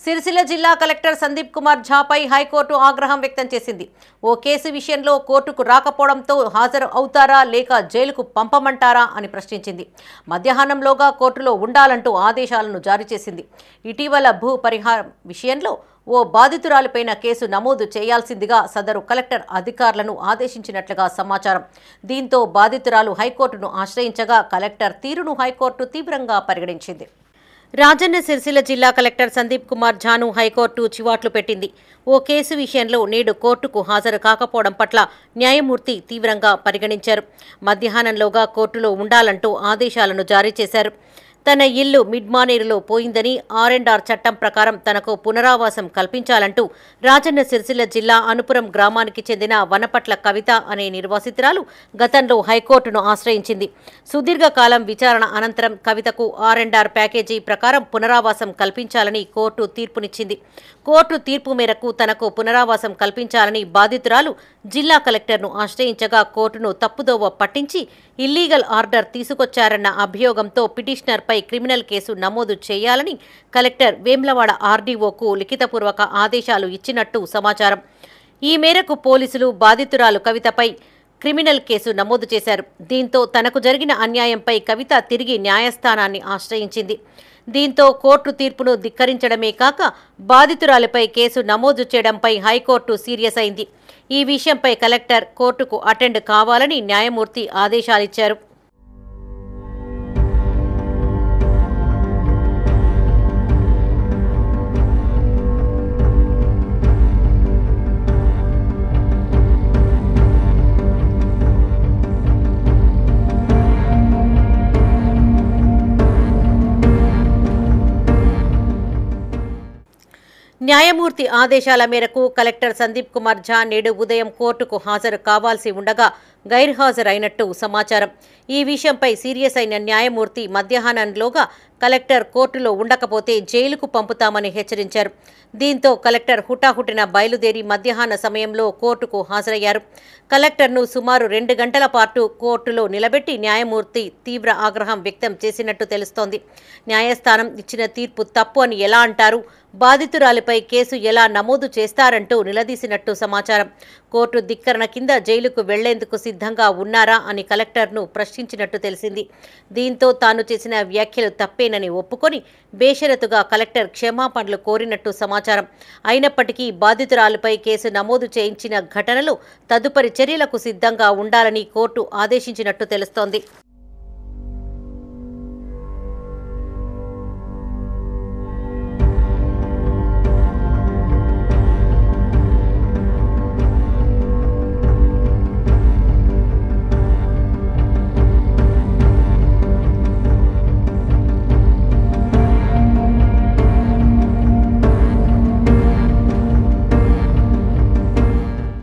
సిరిసిల్ల జిల్లా collector Sandeep Kumar ఝాపై high court ఆగ్రహం వ్యక్తం చేసింది. ఓ కేసు విషయంలో కోర్టుకు రాకపోవడంతో హాజరు అవుతారా లేక జైలుకు పంపమంటారా అని ప్రశ్నించింది. మధ్యాహ్నంలోగా కోర్టులో ఉండాలంటూ ఆదేశాలను జారీ చేసింది. ఇటీవల భూ పరిహారం విషయంలో ఓ బాధితురాలిపైన కేసు నమోదు చేయాల్సిందిగా సదరు కలెక్టర్ అధికారులను ఆదేశించినట్లుగా సమాచారం. దీంతో బాధితురాలు హైకోర్టును ఆశ్రయించగా కలెక్టర్ తీరును హైకోర్టు తీవ్రంగా పరిగణించింది. రాజన్న సిరిసిల్ల జిల్లా కలెక్టర్ సందీప్ కుమార్ ఝాను హైకోర్టు చివాట్లు పెట్టింది. ఓ కేసు విషయంలో నేడు కోర్టుకు హాజరు కాకపోవడం పట్ల న్యాయమూర్తి తీవ్రంగా పరిగణించారు. మధ్యాహ్నంలోగా కోర్టులో ఉండాలంటూ ఆదేశాలను జారీ చేశారు. తన ఇల్లు మిడ్మానేరులో పోయిందని ఆర్&ఆర్ చట్టం ప్రకారం తనకు పునరావాసం కల్పించాలంటూ రాజన్న సిరిసిల్ల జిల్లా అనుపురం గ్రామానికి చెందిన వనపట్ల కవిత అనే నిర్వాసితురాలు గతంలో హైకోర్టును ఆశ్రయించింది. సుదీర్ఘకాలం విచారణ అనంతరం కవితకు ఆర్&ఆర్ ప్యాకేజీ ప్రకారం పునరావాసం కల్పించాలని కోర్టు తీర్పునిచ్చింది. కోర్టు తీర్పు మేరకు తనకు పునరావాసం కల్పించాలని బాధితురాలు జిల్లా కలెక్టర్ను ఆశ్రయించగా కోర్టును తప్పుదోవ పట్టించి ఇల్లీగల్ ఆర్డర్ తీసుకొచ్చారన్న అభియోగంతో పిటిషనర్పై క్రిమినల్ కేసు నమోదు చేయాలని కలెక్టర్ వేమ్లవాడ ఆర్డీఓకు లిఖితపూర్వక ఆదేశాలు ఇచ్చినట్టు సమాచారం. ఈ మేరకు పోలీసులు బాధితురాలు కవితపై క్రిమినల్ కేసు నమోదు చేశారు. దీంతో తనకు జరిగిన అన్యాయంపై కవిత తిరిగి న్యాయస్థానాన్ని ఆశ్రయించింది. దీంతో కోర్టు తీర్పును ధిక్కరించడమే కాక బాధితురాలిపై కేసు నమోదు చేయడంపై హైకోర్టు సీరియస్ అయింది. ఈ విషయంపై కలెక్టర్ కోర్టుకు అటెండ్ కావాలని న్యాయమూర్తి ఆదేశాలిచ్చారు. న్యాయమూర్తి ఆదేశాల మేరకు కలెక్టర్ సందీప్ కుమార్ ఝా నేడు ఉదయం కోర్టుకు హాజరు కావాల్సి ఉండగా గైర్హాజరైనట్టు సమాచారం. ఈ విషయంపై సీరియస్ అయిన న్యాయమూర్తి మధ్యాహ్నంలోగా కలెక్టర్ కోర్టులో ఉండకపోతే జైలుకు పంపుతామని హెచ్చరించారు. దీంతో కలెక్టర్ హుటాహుటిన బయలుదేరి మధ్యాహ్న సమయంలో కోర్టుకు హాజరయ్యారు. కలెక్టర్ను సుమారు 2 గంటల పాటు కోర్టులో నిలబెట్టి న్యాయమూర్తి తీవ్ర ఆగ్రహం వ్యక్తం చేసినట్టు తెలుస్తోంది. న్యాయస్థానం ఇచ్చిన తీర్పు తప్పు అని ఎలా అంటారు, బాధితురాలిపై కేసు ఎలా నమోదు చేస్తారంటూ నిలదీసినట్టు సమాచారం. కోర్టు ధిక్కరణ కింద జైలుకు వెళ్లేందుకు సిద్ధంగా ఉన్నారా అని కలెక్టర్ను ప్రశ్నించినట్టు తెలిసింది. దీంతో తాను చేసిన వ్యాఖ్యలు తప్పేనని ఒప్పుకొని బేషరతుగా కలెక్టర్ క్షమాపణలు కోరినట్టు సమాచారం. అయినప్పటికీ బాధితురాలిపై కేసు నమోదు చేయించిన ఘటనలో తదుపరి చర్యలకు సిద్ధంగా ఉండాలని కోర్టు ఆదేశించినట్టు తెలుస్తోంది.